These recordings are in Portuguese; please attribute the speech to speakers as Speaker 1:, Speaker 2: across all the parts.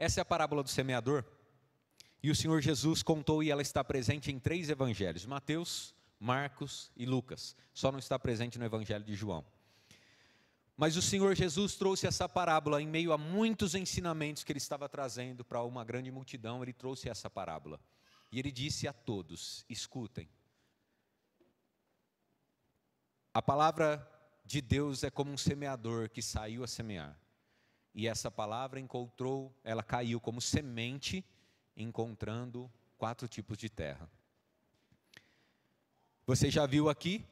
Speaker 1: Essa é a parábola do semeador, e o Senhor Jesus contou, e ela está presente em 3 evangelhos, Mateus, Marcos e Lucas, só não está presente no evangelho de João. Mas o Senhor Jesus trouxe essa parábola em meio a muitos ensinamentos que ele estava trazendo para uma grande multidão, ele trouxe essa parábola. E ele disse a todos: escutem. A palavra de Deus é como um semeador que saiu a semear. E essa palavra ela caiu como semente, encontrando 4 tipos de terra. Você já viu aqui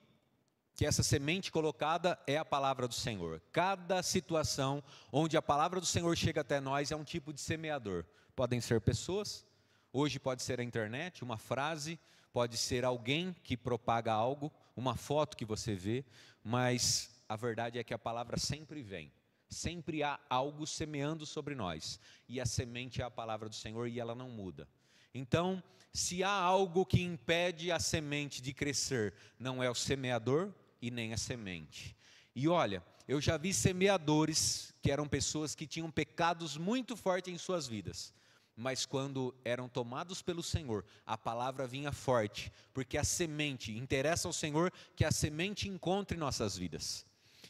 Speaker 1: que essa semente colocada é a palavra do Senhor. Cada situação onde a palavra do Senhor chega até nós é um tipo de semeador. Podem ser pessoas, hoje pode ser a internet, uma frase, pode ser alguém que propaga algo, uma foto que você vê, mas a verdade é que a palavra sempre vem. Sempre há algo semeando sobre nós, e a semente é a palavra do Senhor e ela não muda. Então, se há algo que impede a semente de crescer, não é o semeador e nem a semente. E olha, eu já vi semeadores que eram pessoas que tinham pecados muito fortes em suas vidas, mas quando eram tomados pelo Senhor, a palavra vinha forte, porque a semente, interessa ao Senhor que a semente encontre nossas vidas.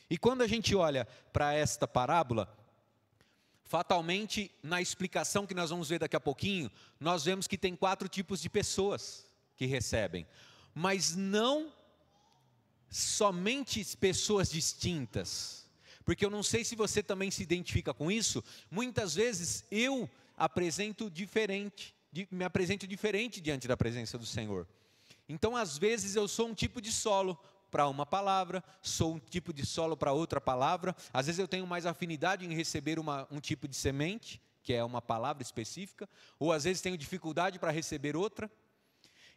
Speaker 1: E quando a gente olha para esta parábola, fatalmente, na explicação que nós vamos ver daqui a pouquinho, nós vemos que tem 4 tipos de pessoas que recebem, mas não somente pessoas distintas, porque eu não sei se você também se identifica com isso. Muitas vezes eu me apresento diferente diante da presença do Senhor. Então, às vezes eu sou um tipo de solo para uma palavra, sou um tipo de solo para outra palavra. Às vezes eu tenho mais afinidade em receber um tipo de semente, que é uma palavra específica, ou às vezes tenho dificuldade para receber outra.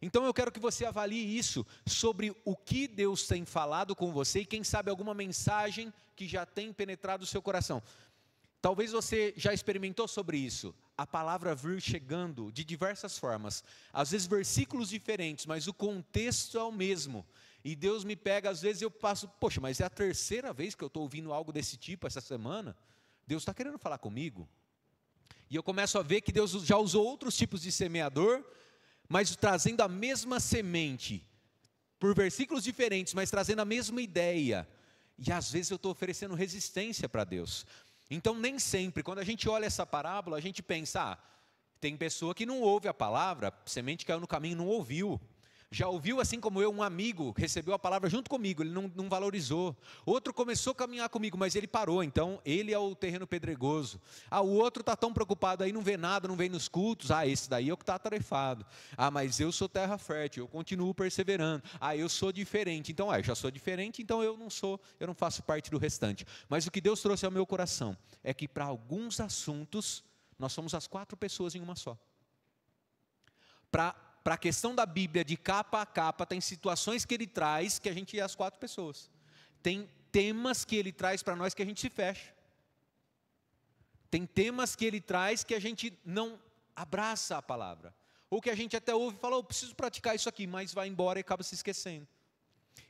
Speaker 1: Então eu quero que você avalie isso, sobre o que Deus tem falado com você, e quem sabe alguma mensagem que já tem penetrado o seu coração. Talvez você já experimentou sobre isso, a palavra vir chegando de diversas formas, às vezes versículos diferentes, mas o contexto é o mesmo. E Deus me pega, às vezes eu passo, poxa, mas é a 3ª vez que eu estou ouvindo algo desse tipo essa semana. Deus está querendo falar comigo. E eu começo a ver que Deus já usou outros tipos de semeador, mas trazendo a mesma semente, por versículos diferentes, mas trazendo a mesma ideia. E às vezes eu estou oferecendo resistência para Deus. Então nem sempre, quando a gente olha essa parábola, a gente pensa, tem pessoa que não ouve a palavra, semente caiu no caminho e não ouviu. Já ouviu, assim como eu, um amigo recebeu a palavra junto comigo, ele não valorizou. Outro começou a caminhar comigo, mas ele parou, então ele é o terreno pedregoso. O outro está tão preocupado aí, não vê nada, não vem nos cultos. Esse daí é o que está atarefado. Mas eu sou terra fértil, eu continuo perseverando. Eu sou diferente, então eu já sou diferente, então eu não faço parte do restante. Mas o que Deus trouxe ao meu coração é que para alguns assuntos, nós somos as 4 pessoas em uma só. Para a questão da Bíblia, de capa a capa, tem situações que ele traz que a gente é as 4 pessoas. Tem temas que ele traz para nós que a gente se fecha. Tem temas que ele traz que a gente não abraça a palavra. Ou que a gente até ouve e fala, eu preciso praticar isso aqui, mas vai embora e acaba se esquecendo.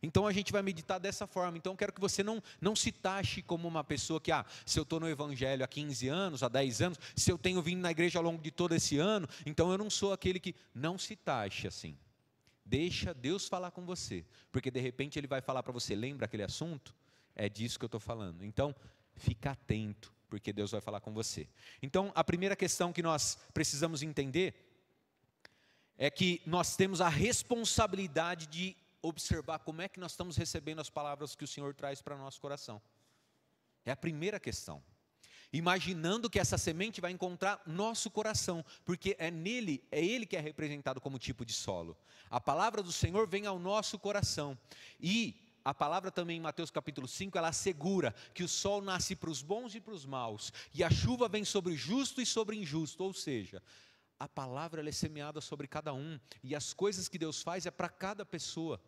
Speaker 1: Então a gente vai meditar dessa forma. Então eu quero que você não se taxe como uma pessoa que, se eu estou no Evangelho há 15 anos, há 10 anos, se eu tenho vindo na igreja ao longo de todo esse ano, então eu não sou aquele que... Não se taxe assim. Deixa Deus falar com você, porque de repente Ele vai falar para você, lembra aquele assunto? É disso que eu estou falando. Então, fica atento, porque Deus vai falar com você. Então, a primeira questão que nós precisamos entender é que nós temos a responsabilidade de observar como é que nós estamos recebendo as palavras que o Senhor traz para o nosso coração. É a primeira questão. Imaginando que essa semente vai encontrar nosso coração, porque é Ele que é representado como tipo de solo. A palavra do Senhor vem ao nosso coração. E a palavra também em Mateus capítulo 5, ela assegura que o sol nasce para os bons e para os maus, e a chuva vem sobre justo e sobre injusto, ou seja... A palavra ela é semeada sobre cada um, e as coisas que Deus faz é para cada pessoa,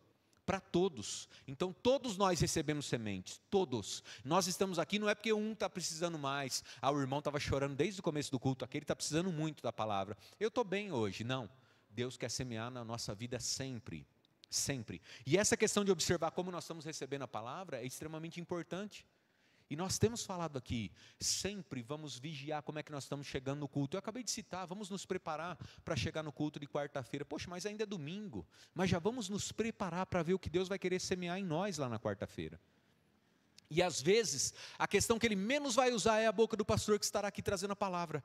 Speaker 1: para todos. Então todos nós recebemos sementes, todos. Nós estamos aqui não é porque um está precisando mais, o irmão estava chorando desde o começo do culto, aquele está precisando muito da palavra, eu estou bem hoje. Não, Deus quer semear na nossa vida sempre, sempre. E essa questão de observar como nós estamos recebendo a palavra é extremamente importante. E nós temos falado aqui, sempre vamos vigiar como é que nós estamos chegando no culto. Eu acabei de citar, vamos nos preparar para chegar no culto de quarta-feira. Poxa, mas ainda é domingo. Mas já vamos nos preparar para ver o que Deus vai querer semear em nós lá na quarta-feira. E às vezes, a questão que ele menos vai usar é a boca do pastor que estará aqui trazendo a palavra.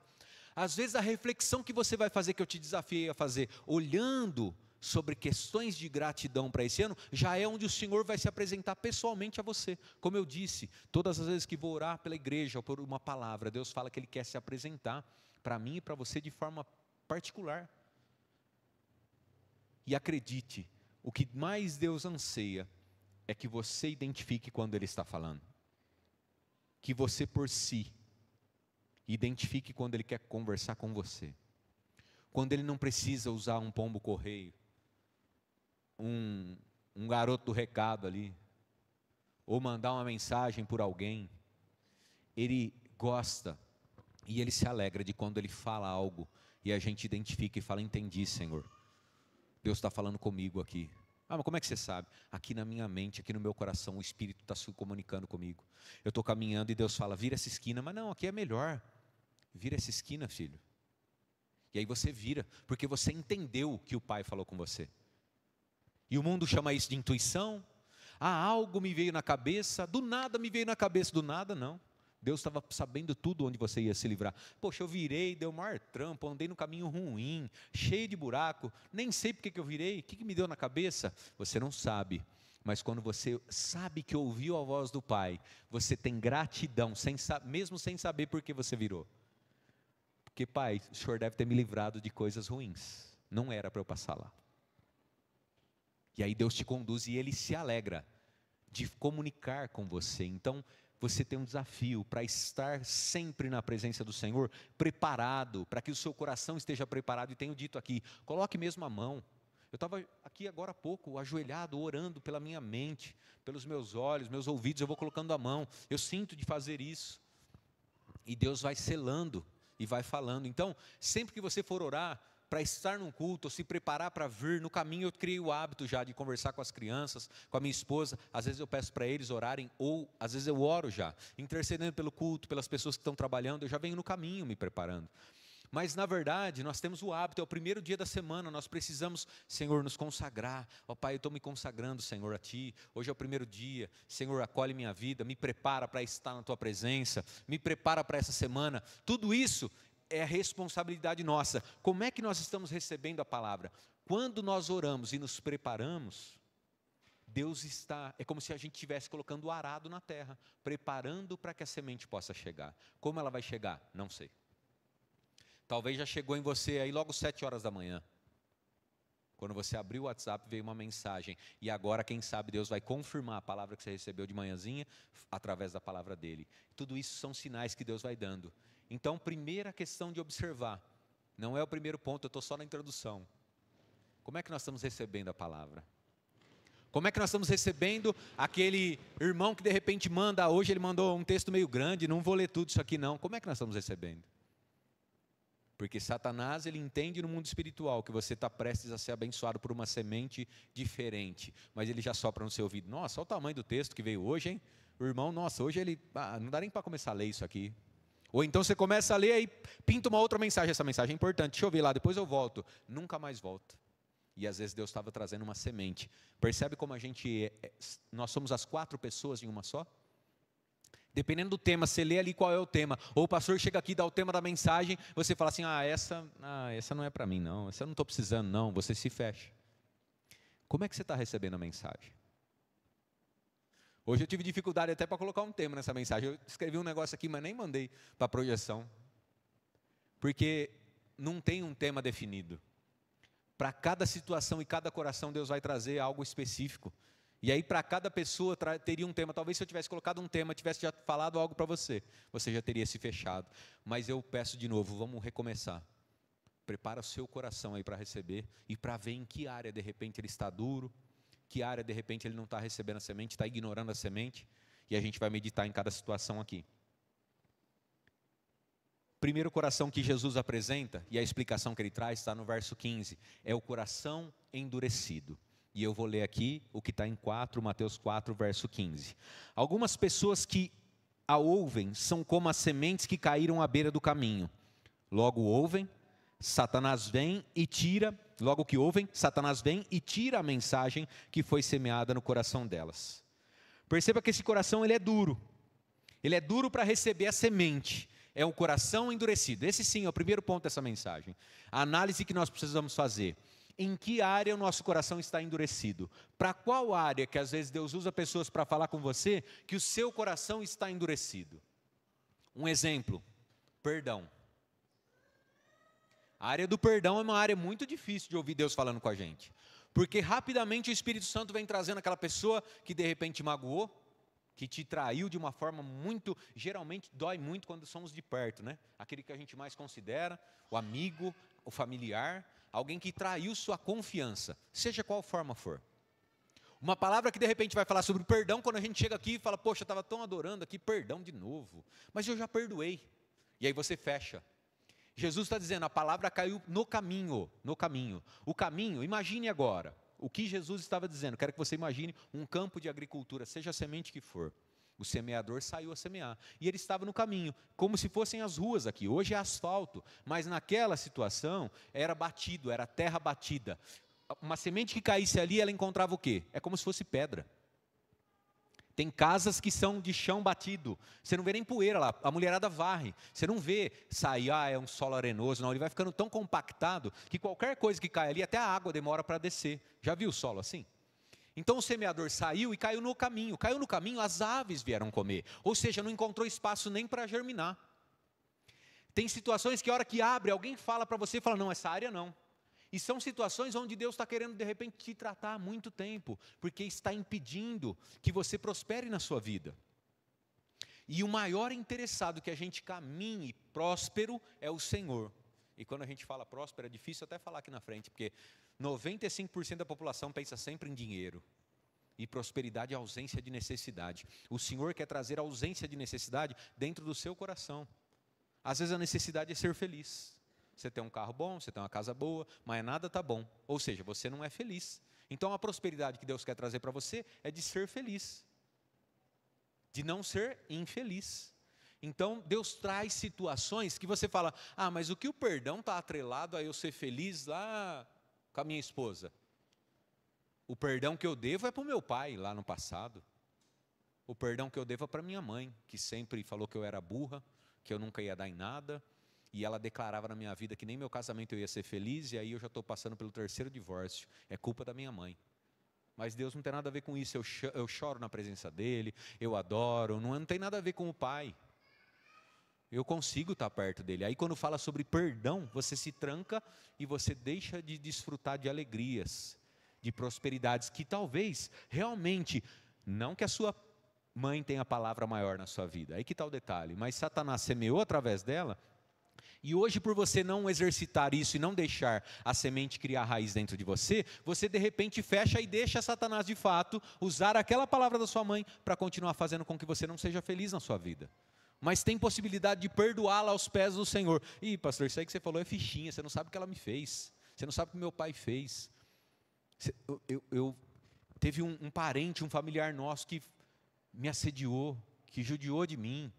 Speaker 1: Às vezes a reflexão que você vai fazer, que eu te desafiei a fazer, olhando sobre questões de gratidão para esse ano, já é onde o Senhor vai se apresentar pessoalmente a você. Como eu disse, todas as vezes que vou orar pela igreja ou por uma palavra, Deus fala que Ele quer se apresentar para mim e para você de forma particular. E acredite, o que mais Deus anseia é que você identifique quando Ele está falando. Que você por si identifique quando Ele quer conversar com você. Quando Ele não precisa usar um pombo-correio, um garoto do recado ali, ou mandar uma mensagem por alguém. Ele gosta e Ele se alegra de quando Ele fala algo e a gente identifica e fala: entendi, Senhor, Deus está falando comigo aqui. Ah, mas como é que você sabe? Aqui na minha mente, aqui no meu coração, o Espírito está se comunicando comigo. Eu estou caminhando e Deus fala: vira essa esquina. Mas não, aqui é melhor. Vira essa esquina, filho. E aí você vira, porque você entendeu que o Pai falou com você. E o mundo chama isso de intuição. Ah, algo me veio na cabeça, do nada me veio na cabeça, do nada não. Deus estava sabendo tudo onde você ia se livrar. Poxa, eu virei, deu maior trampo, andei no caminho ruim, cheio de buraco, nem sei porque que eu virei, o que me deu na cabeça? Você não sabe, mas quando você sabe que ouviu a voz do Pai, você tem gratidão, mesmo sem saber por que você virou. Porque, Pai, o Senhor deve ter me livrado de coisas ruins, não era para eu passar lá. E aí Deus te conduz e Ele se alegra de comunicar com você. Então, você tem um desafio para estar sempre na presença do Senhor, preparado, para que o seu coração esteja preparado. E tenho dito aqui, coloque mesmo a mão. Eu estava aqui agora há pouco, ajoelhado, orando pela minha mente, pelos meus olhos, meus ouvidos, eu vou colocando a mão. Eu sinto de fazer isso. E Deus vai selando e vai falando. Então, sempre que você for orar, para estar num culto, ou se preparar para vir, no caminho eu criei o hábito já de conversar com as crianças, com a minha esposa, às vezes eu peço para eles orarem, ou às vezes eu oro já, intercedendo pelo culto, pelas pessoas que estão trabalhando, eu já venho no caminho me preparando. Mas na verdade, nós temos o hábito, é o primeiro dia da semana, nós precisamos, Senhor, nos consagrar. Ó Pai, eu estou me consagrando, Senhor, a Ti, hoje é o primeiro dia, Senhor, acolhe minha vida, me prepara para estar na Tua presença, me prepara para essa semana, tudo isso é a responsabilidade nossa. Como é que nós estamos recebendo a palavra? Quando nós oramos e nos preparamos, Deus está, é como se a gente estivesse colocando o arado na terra, preparando para que a semente possa chegar. Como ela vai chegar? Não sei. Talvez já chegou em você aí logo 7 horas da manhã. Quando você abriu o WhatsApp, veio uma mensagem. E agora, quem sabe, Deus vai confirmar a palavra que você recebeu de manhãzinha, através da palavra dele. Tudo isso são sinais que Deus vai dando. Então, primeira questão de observar, não é o primeiro ponto, eu estou só na introdução. Como é que nós estamos recebendo a palavra? Como é que nós estamos recebendo aquele irmão que de repente manda, hoje ele mandou um texto meio grande, não vou ler tudo isso aqui não. Como é que nós estamos recebendo? Porque Satanás, ele entende no mundo espiritual que você está prestes a ser abençoado por uma semente diferente, mas ele já sopra no seu ouvido: nossa, olha o tamanho do texto que veio hoje, hein? O irmão, nossa, hoje ele, não dá nem para começar a ler isso aqui. Ou então você começa a ler e pinta uma outra mensagem, essa mensagem é importante, deixa eu ver lá, depois eu volto. Nunca mais volta. E às vezes Deus estava trazendo uma semente. Percebe como nós somos as 4 pessoas em uma só? Dependendo do tema, você lê ali qual é o tema. Ou o pastor chega aqui e dá o tema da mensagem, você fala assim: essa não é para mim não, essa eu não estou precisando não, você se fecha. Como é que você está recebendo a mensagem? Hoje eu tive dificuldade até para colocar um tema nessa mensagem. Eu escrevi um negócio aqui, mas nem mandei para a projeção. Porque não tem um tema definido. Para cada situação e cada coração, Deus vai trazer algo específico. E aí, para cada pessoa, teria um tema. Talvez se eu tivesse colocado um tema, tivesse já falado algo para você, você já teria se fechado. Mas eu peço de novo, vamos recomeçar. Prepara o seu coração aí para receber e para ver em que área, de repente, ele está duro, que área, de repente, ele não está recebendo a semente, está ignorando a semente. E a gente vai meditar em cada situação aqui. Primeiro coração que Jesus apresenta, e a explicação que ele traz está no verso 15, é o coração endurecido. E eu vou ler aqui o que está em Mateus 4, verso 15. Algumas pessoas que a ouvem são como as sementes que caíram à beira do caminho. Logo ouvem, Satanás vem e tira, logo que ouvem, Satanás vem e tira a mensagem que foi semeada no coração delas. Perceba que esse coração ele é duro. Ele é duro para receber a semente. É um coração endurecido. Esse sim é o primeiro ponto dessa mensagem. A análise que nós precisamos fazer. Em que área o nosso coração está endurecido? Para qual área que às vezes Deus usa pessoas para falar com você que o seu coração está endurecido? Um exemplo, perdão. A área do perdão é uma área muito difícil de ouvir Deus falando com a gente. Porque rapidamente o Espírito Santo vem trazendo aquela pessoa que de repente magoou, que te traiu de uma forma muito, geralmente dói muito quando somos de perto, né? Aquele que a gente mais considera, o amigo, o familiar, alguém que traiu sua confiança, seja qual forma for. Uma palavra que de repente vai falar sobre perdão, quando a gente chega aqui e fala, poxa, eu estava tão adorando aqui, perdão de novo, mas eu já perdoei. E aí você fecha. Jesus está dizendo, a palavra caiu no caminho, no caminho. O caminho, imagine agora, o que Jesus estava dizendo, quero que você imagine um campo de agricultura, seja a semente que for. O semeador saiu a semear, e ele estava no caminho, como se fossem as ruas aqui, hoje é asfalto, mas naquela situação era batido, era terra batida. Uma semente que caísse ali, ela encontrava o quê? É como se fosse pedra. Tem casas que são de chão batido, você não vê nem poeira lá, a mulherada varre, você não vê sair, é um solo arenoso, não, ele vai ficando tão compactado, que qualquer coisa que cai ali, até a água demora para descer. Já viu o solo assim? Então o semeador saiu e caiu no caminho, as aves vieram comer, ou seja, não encontrou espaço nem para germinar. Tem situações que a hora que abre, alguém fala para você, fala, não, essa área não. E são situações onde Deus está querendo de repente te tratar há muito tempo, porque está impedindo que você prospere na sua vida. E o maior interessado que a gente caminhe próspero é o Senhor. E quando a gente fala próspero, é difícil até falar aqui na frente, porque 95% da população pensa sempre em dinheiro. E prosperidade é ausência de necessidade. O Senhor quer trazer a ausência de necessidade dentro do seu coração. Às vezes a necessidade é ser feliz. Você tem um carro bom, você tem uma casa boa, mas nada está bom. Ou seja, você não é feliz. Então a prosperidade que Deus quer trazer para você é de ser feliz. De não ser infeliz. Então Deus traz situações que você fala, mas o que o perdão está atrelado a eu ser feliz lá com a minha esposa? O perdão que eu devo é para o meu pai lá no passado. O perdão que eu devo é para minha mãe, que sempre falou que eu era burra, que eu nunca ia dar em nada. E ela declarava na minha vida que nem meu casamento eu ia ser feliz, e aí eu já estou passando pelo 3º divórcio. É culpa da minha mãe. Mas Deus não tem nada a ver com isso, eu choro na presença dEle, eu adoro, não tem nada a ver com o Pai. Eu consigo estar perto dEle. Aí quando fala sobre perdão, você se tranca e você deixa de desfrutar de alegrias, de prosperidades, que talvez, realmente, não que a sua mãe tenha a palavra maior na sua vida, aí que está o detalhe, mas Satanás semeou através dela. E hoje, por você não exercitar isso e não deixar a semente criar raiz dentro de você, você de repente fecha e deixa Satanás de fato usar aquela palavra da sua mãe para continuar fazendo com que você não seja feliz na sua vida. Mas tem possibilidade de perdoá-la aos pés do Senhor. Ih, pastor, isso aí que você falou é fichinha, você não sabe o que ela me fez, você não sabe o que meu pai fez. Teve um parente, um familiar nosso que me assediou, que judiou de mim.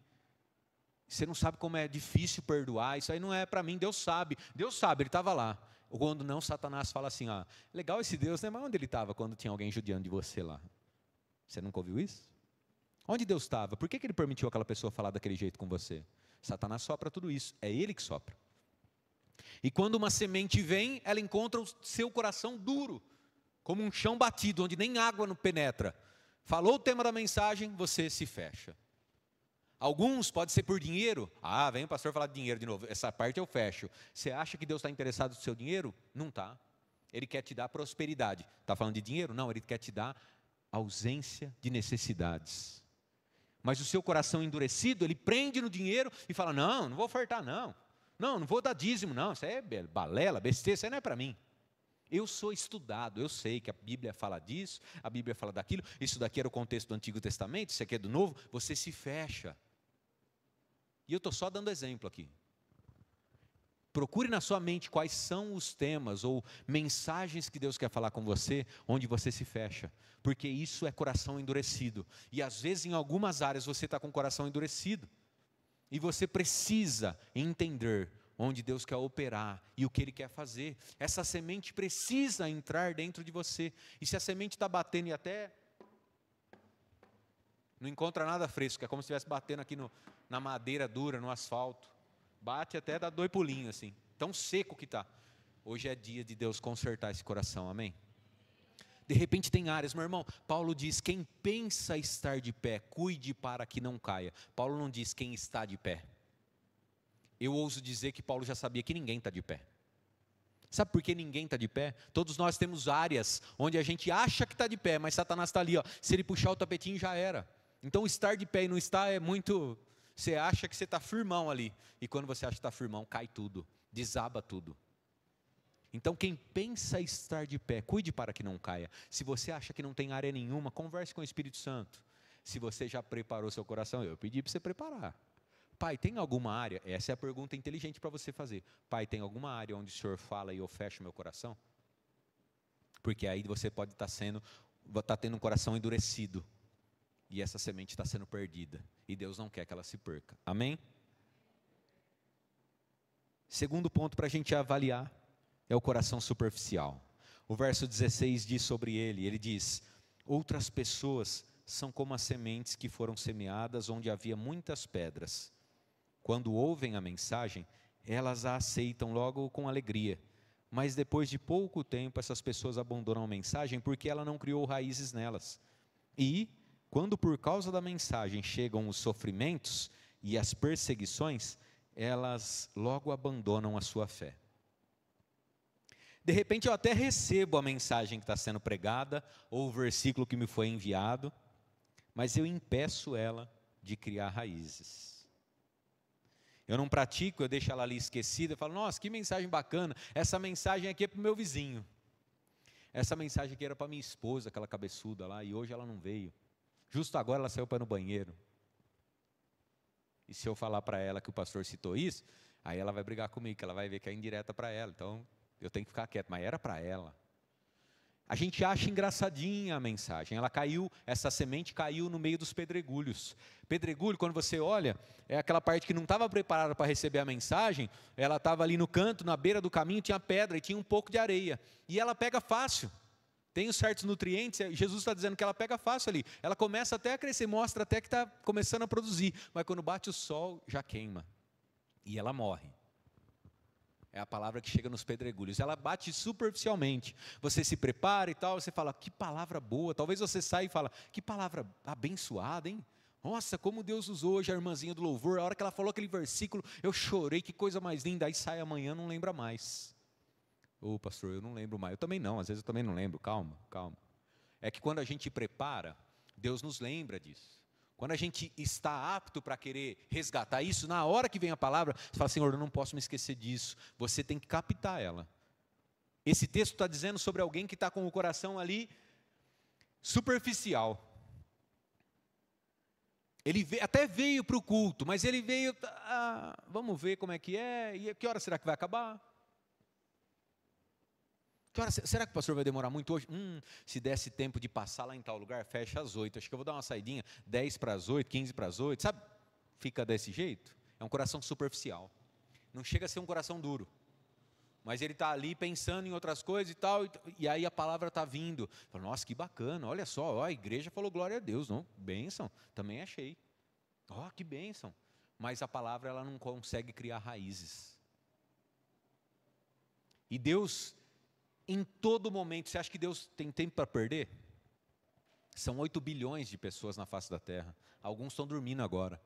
Speaker 1: Você não sabe como é difícil perdoar, isso aí não é para mim, Deus sabe, ele estava lá. Quando não, Satanás fala assim, legal esse Deus, né? Mas onde ele estava quando tinha alguém judiando de você lá? Você nunca ouviu isso? Onde Deus estava? Por que ele permitiu aquela pessoa falar daquele jeito com você? Satanás sopra tudo isso, é ele que sopra. E quando uma semente vem, ela encontra o seu coração duro, como um chão batido, onde nem água não penetra. Falou o tema da mensagem, você se fecha. Alguns pode ser por dinheiro. Vem o pastor falar de dinheiro de novo. Essa parte eu fecho. Você acha que Deus está interessado no seu dinheiro? Não está. Ele quer te dar prosperidade. Está falando de dinheiro? Não, Ele quer te dar ausência de necessidades. Mas o seu coração endurecido, ele prende no dinheiro e fala, não vou ofertar não. Não vou dar dízimo não. Isso aí é balela, besteira, isso aí não é para mim. Eu sou estudado, eu sei que a Bíblia fala disso, a Bíblia fala daquilo. Isso daqui era o contexto do Antigo Testamento, isso aqui é do Novo. Você se fecha. E eu estou só dando exemplo aqui. Procure na sua mente quais são os temas ou mensagens que Deus quer falar com você, onde você se fecha. Porque isso é coração endurecido. E às vezes em algumas áreas você está com o coração endurecido. E você precisa entender onde Deus quer operar e o que Ele quer fazer. Essa semente precisa entrar dentro de você. E se a semente está batendo e até não encontra nada fresco, é como se estivesse batendo aqui na madeira dura, no asfalto. Bate até dá 2 pulinhos assim, tão seco que está. Hoje é dia de Deus consertar esse coração, amém? De repente tem áreas, meu irmão, Paulo diz, quem pensa estar de pé, cuide para que não caia. Paulo não diz quem está de pé. Eu ouso dizer que Paulo já sabia que ninguém está de pé. Sabe por que ninguém está de pé? Todos nós temos áreas onde a gente acha que está de pé, mas Satanás está ali, ó. Se ele puxar o tapetinho já era. Então estar de pé e não estar é muito... Você acha que você está firmão ali, e quando você acha que está firmão, cai tudo, desaba tudo. Então quem pensa estar de pé, cuide para que não caia. Se você acha que não tem área nenhuma, converse com o Espírito Santo. Se você já preparou seu coração, eu pedi para você preparar. Pai, tem alguma área? Essa é a pergunta inteligente para você fazer. Pai, tem alguma área onde o Senhor fala e eu fecho o meu coração? Porque aí você pode estar tendo um coração endurecido. E essa semente está sendo perdida. E Deus não quer que ela se perca. Amém? Segundo ponto para a gente avaliar é o coração superficial. O verso 16 diz sobre ele diz, outras pessoas são como as sementes que foram semeadas onde havia muitas pedras. Quando ouvem a mensagem, elas a aceitam logo com alegria. Mas depois de pouco tempo, essas pessoas abandonam a mensagem porque ela não criou raízes nelas. E... quando por causa da mensagem chegam os sofrimentos e as perseguições, elas logo abandonam a sua fé. De repente eu até recebo a mensagem que está sendo pregada, ou o versículo que me foi enviado, mas eu impeço ela de criar raízes. Eu não pratico, eu deixo ela ali esquecida, eu falo, nossa, que mensagem bacana, essa mensagem aqui é para o meu vizinho. Essa mensagem aqui era para minha esposa, aquela cabeçuda lá, e hoje ela não veio. Justo agora ela saiu para ir no banheiro. E se eu falar para ela que o pastor citou isso, aí ela vai brigar comigo, que ela vai ver que é indireta para ela. Então, eu tenho que ficar quieto, mas era para ela. A gente acha engraçadinha a mensagem. Ela caiu, essa semente caiu no meio dos pedregulhos. Pedregulho, quando você olha, é aquela parte que não estava preparada para receber a mensagem. Ela estava ali no canto, na beira do caminho, tinha pedra e tinha um pouco de areia. E ela pega fácil. Tem os certos nutrientes, Jesus está dizendo que ela pega fácil ali. Ela começa até a crescer, mostra até que está começando a produzir. Mas quando bate o sol, já queima. E ela morre. É a palavra que chega nos pedregulhos. Ela bate superficialmente. Você se prepara e tal, você fala, que palavra boa. Talvez você saia e fala, que palavra abençoada, hein? Nossa, como Deus usou hoje a irmãzinha do louvor. A hora que ela falou aquele versículo, eu chorei, que coisa mais linda. Aí sai amanhã, não lembra mais. Ô pastor, eu não lembro mais. Eu também não, às vezes eu também não lembro. Calma, calma. É que quando a gente prepara, Deus nos lembra disso. Quando a gente está apto para querer resgatar isso, na hora que vem a palavra, você fala, Senhor, eu não posso me esquecer disso. Você tem que captar ela. Esse texto está dizendo sobre alguém que está com o coração ali superficial. Ele até veio para o culto, mas ele veio, vamos ver como é que é, e que hora será que vai acabar? Que hora, será que o pastor vai demorar muito hoje? Se desse tempo de passar lá em tal lugar, fecha às 8. Acho que eu vou dar uma saidinha, 10 para as 8, 15 para as 8, sabe? Fica desse jeito. É um coração superficial. Não chega a ser um coração duro. Mas ele está ali pensando em outras coisas e tal, e aí a palavra está vindo. Fala, nossa, que bacana, olha só, ó, a igreja falou glória a Deus, não? Bênção, também achei. Ó, que bênção. Mas a palavra ela não consegue criar raízes. E Deus, em todo momento, você acha que Deus tem tempo para perder? São 8 bilhões de pessoas na face da terra. Alguns estão dormindo agora.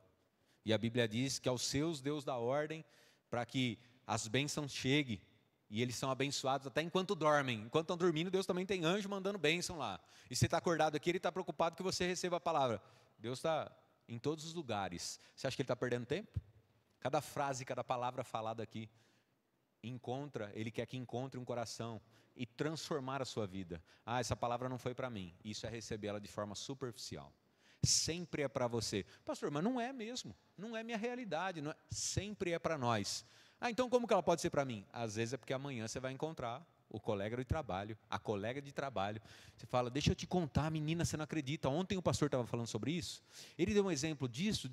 Speaker 1: E a Bíblia diz que aos seus Deus dá ordem para que as bênçãos cheguem. E eles são abençoados até enquanto dormem. Enquanto estão dormindo, Deus também tem anjo mandando bênção lá. E você está acordado aqui, Ele está preocupado que você receba a palavra. Deus está em todos os lugares. Você acha que Ele está perdendo tempo? Cada frase, cada palavra falada aqui, Ele quer que encontre um coração e transformar a sua vida. Essa palavra não foi para mim. Isso é receber ela de forma superficial. Sempre é para você. Pastor, mas não é mesmo. Não é minha realidade. Não é. Sempre é para nós. Ah, então como que ela pode ser para mim? Às vezes é porque amanhã você vai encontrar o colega de trabalho, a colega de trabalho. Você fala, deixa eu te contar, menina, você não acredita. Ontem o pastor estava falando sobre isso. Ele deu um exemplo disso,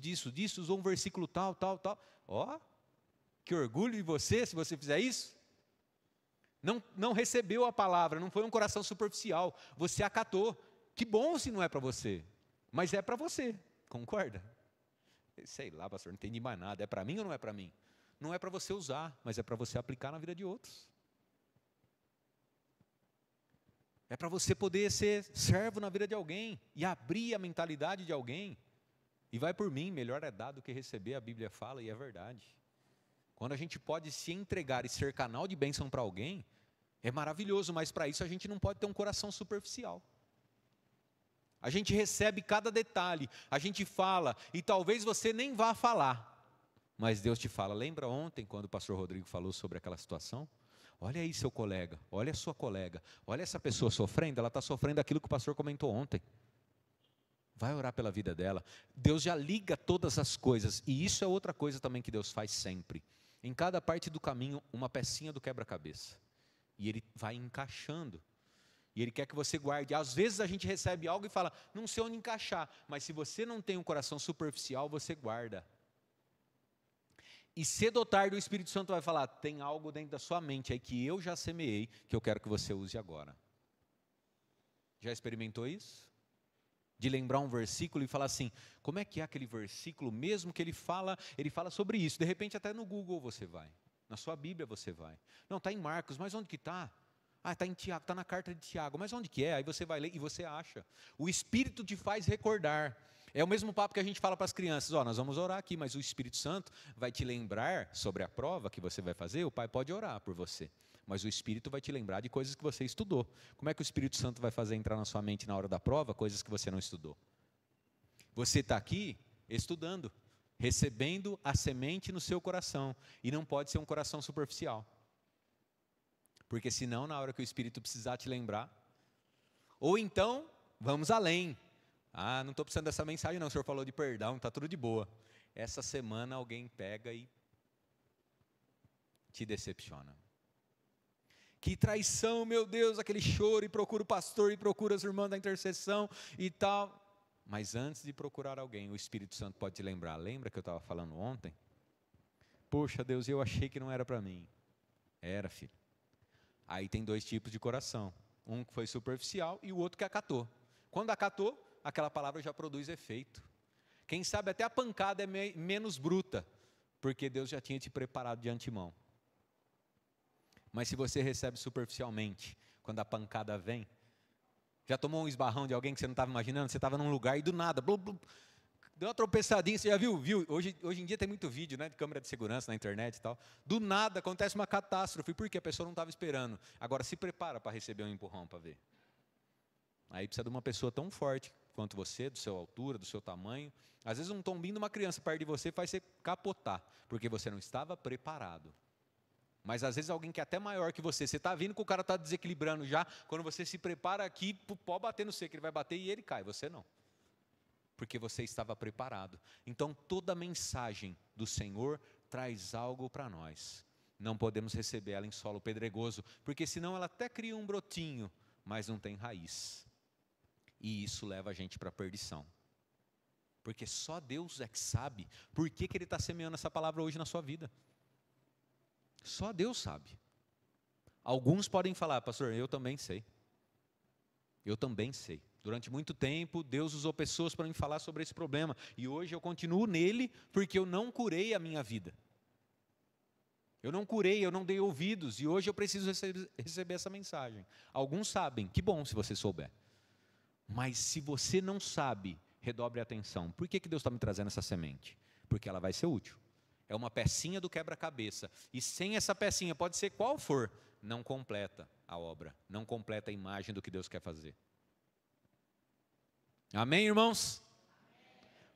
Speaker 1: usou um versículo tal. Ó, que orgulho de você se você fizer isso. Não recebeu a palavra, não foi um coração superficial. Você acatou. Que bom se não é para você, mas é para você. Concorda? Sei lá, pastor, não entendi mais nada. É para mim ou não é para mim? Não é para você usar, mas é para você aplicar na vida de outros. É para você poder ser servo na vida de alguém e abrir a mentalidade de alguém. E vai por mim, melhor é dar do que receber, a Bíblia fala e é verdade. Quando a gente pode se entregar e ser canal de bênção para alguém, é maravilhoso, mas para isso a gente não pode ter um coração superficial. A gente recebe cada detalhe, a gente fala, e talvez você nem vá falar, mas Deus te fala. Lembra ontem, quando o pastor Rodrigo falou sobre aquela situação? Olha aí seu colega, olha a sua colega, olha essa pessoa sofrendo, ela está sofrendo aquilo que o pastor comentou ontem. Vai orar pela vida dela. Deus já liga todas as coisas, e isso é outra coisa também que Deus faz sempre. Em cada parte do caminho, uma pecinha do quebra-cabeça. E Ele vai encaixando. E Ele quer que você guarde. Às vezes a gente recebe algo e fala, não sei onde encaixar. Mas se você não tem um coração superficial, você guarda. E cedo ou tarde o Espírito Santo vai falar, tem algo dentro da sua mente aí que eu já semeei, que eu quero que você use agora. Já experimentou isso? De lembrar um versículo e falar assim, como é que é aquele versículo, mesmo que ele fala sobre isso. De repente até no Google você vai, na sua Bíblia você vai. Não, está em Marcos, mas onde que está? Ah, está em Tiago, está na carta de Tiago, mas onde que é? Aí você vai ler e você acha. O Espírito te faz recordar. É o mesmo papo que a gente fala para as crianças, nós vamos orar aqui, mas o Espírito Santo vai te lembrar sobre a prova que você vai fazer, o pai pode orar por você. Mas o Espírito vai te lembrar de coisas que você estudou. Como é que o Espírito Santo vai fazer entrar na sua mente na hora da prova, coisas que você não estudou? Você está aqui estudando, recebendo a semente no seu coração, e não pode ser um coração superficial. Porque senão, na hora que o Espírito precisar te lembrar, ou então, vamos além. Ah, não estou precisando dessa mensagem não, o senhor falou de perdão, está tudo de boa. Essa semana alguém pega e te decepciona. Que traição, meu Deus, aquele choro, e procura o pastor, e procura as irmãs da intercessão e tal. Mas antes de procurar alguém, o Espírito Santo pode te lembrar. Lembra que eu estava falando ontem? Poxa Deus, eu achei que não era para mim. Era, filho. Aí tem dois tipos de coração. Um que foi superficial e o outro que acatou. Quando acatou, aquela palavra já produz efeito. Quem sabe até a pancada é menos bruta, porque Deus já tinha te preparado de antemão. Mas se você recebe superficialmente, quando a pancada vem, já tomou um esbarrão de alguém que você não estava imaginando? Você estava num lugar e do nada, blum, blum, deu uma tropeçadinha, você já viu? Hoje em dia tem muito vídeo, né, de câmera de segurança na internet e tal. Do nada acontece uma catástrofe, porque a pessoa não estava esperando. Agora se prepara para receber um empurrão para ver. Aí precisa de uma pessoa tão forte quanto você, do seu altura, do seu tamanho. Às vezes um tombinho de uma criança perto de você faz você capotar, porque você não estava preparado. Mas às vezes alguém que é até maior que você está vindo que o cara está desequilibrando já, quando você se prepara aqui, pode bater no você, que ele vai bater e ele cai, você não. Porque você estava preparado. Então toda mensagem do Senhor traz algo para nós. Não podemos receber ela em solo pedregoso, porque senão ela até cria um brotinho, mas não tem raiz. E isso leva a gente para a perdição. Porque só Deus é que sabe por que Ele está semeando essa palavra hoje na sua vida. Só Deus sabe. Alguns podem falar, pastor, eu também sei. Eu também sei. Durante muito tempo, Deus usou pessoas para me falar sobre esse problema. E hoje eu continuo nele, porque eu não curei a minha vida. Eu não curei, eu não dei ouvidos. E hoje eu preciso receber essa mensagem. Alguns sabem, que bom se você souber. Mas se você não sabe, redobre a atenção. Por que Deus está me trazendo essa semente? Porque ela vai ser útil. É uma pecinha do quebra-cabeça. E sem essa pecinha, pode ser qual for, não completa a obra. Não completa a imagem do que Deus quer fazer. Amém, irmãos?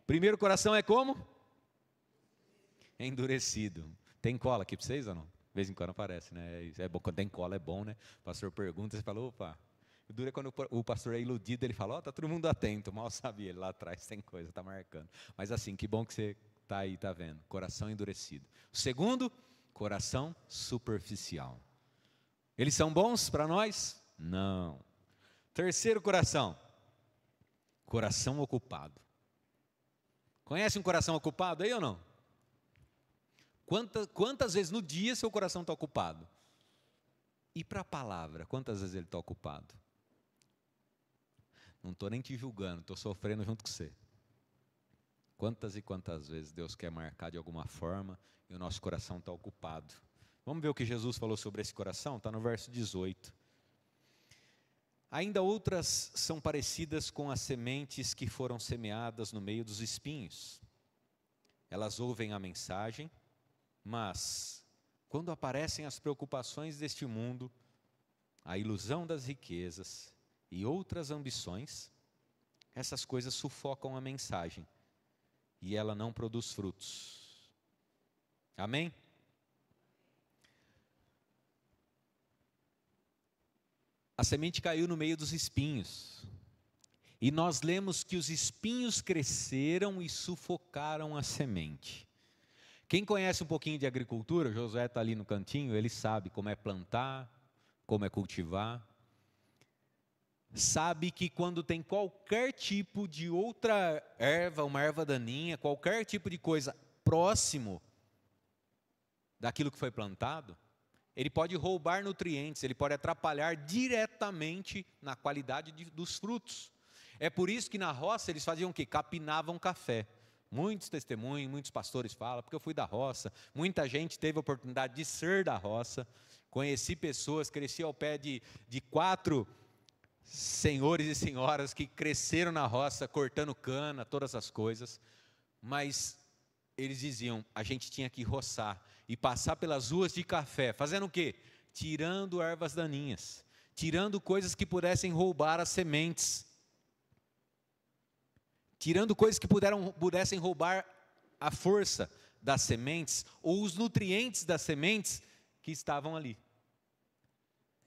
Speaker 1: Primeiro coração é como? Endurecido. Tem cola aqui para vocês ou não? De vez em quando aparece, né? É bom, quando tem cola é bom, né? O pastor pergunta, você fala, opa. O duro é quando o pastor é iludido, ele fala, está todo mundo atento. Mal sabia ele, lá atrás tem coisa, está marcando. Mas assim, que bom que você está aí, está vendo. Coração endurecido. O segundo, Coração superficial. Eles são bons para nós? Não. Terceiro coração. Coração ocupado. Conhece um coração ocupado aí ou não? Quantas vezes no dia seu coração está ocupado? E para a palavra, quantas vezes ele está ocupado? Não estou nem te julgando, estou sofrendo junto com você. Quantas e quantas vezes Deus quer marcar de alguma forma e o nosso coração está ocupado? Vamos ver o que Jesus falou sobre esse coração? Está no verso 18. Ainda outras são parecidas com as sementes que foram semeadas no meio dos espinhos. Elas ouvem a mensagem, mas quando aparecem as preocupações deste mundo, a ilusão das riquezas e outras ambições, essas coisas sufocam a mensagem e ela não produz frutos. Amém? A semente caiu no meio dos espinhos. E nós lemos que os espinhos cresceram e sufocaram a semente. Quem conhece um pouquinho de agricultura, o Josué está ali no cantinho, ele sabe como é plantar, como é cultivar. Sabe que quando tem qualquer tipo de outra erva, uma erva daninha, qualquer tipo de coisa próximo daquilo que foi plantado, ele pode roubar nutrientes, ele pode atrapalhar diretamente na qualidade dos frutos. É por isso que na roça eles faziam o quê? Capinavam café. Muitos testemunhos, muitos pastores falam, porque eu fui da roça, muita gente teve a oportunidade de ser da roça, conheci pessoas, cresci ao pé de 4 senhores e senhoras que cresceram na roça, cortando cana, todas as coisas, mas eles diziam, a gente tinha que roçar e passar pelas ruas de café, fazendo o quê? Tirando ervas daninhas, tirando coisas que pudessem roubar as sementes, tirando coisas que pudessem roubar a força das sementes, ou os nutrientes das sementes que estavam ali.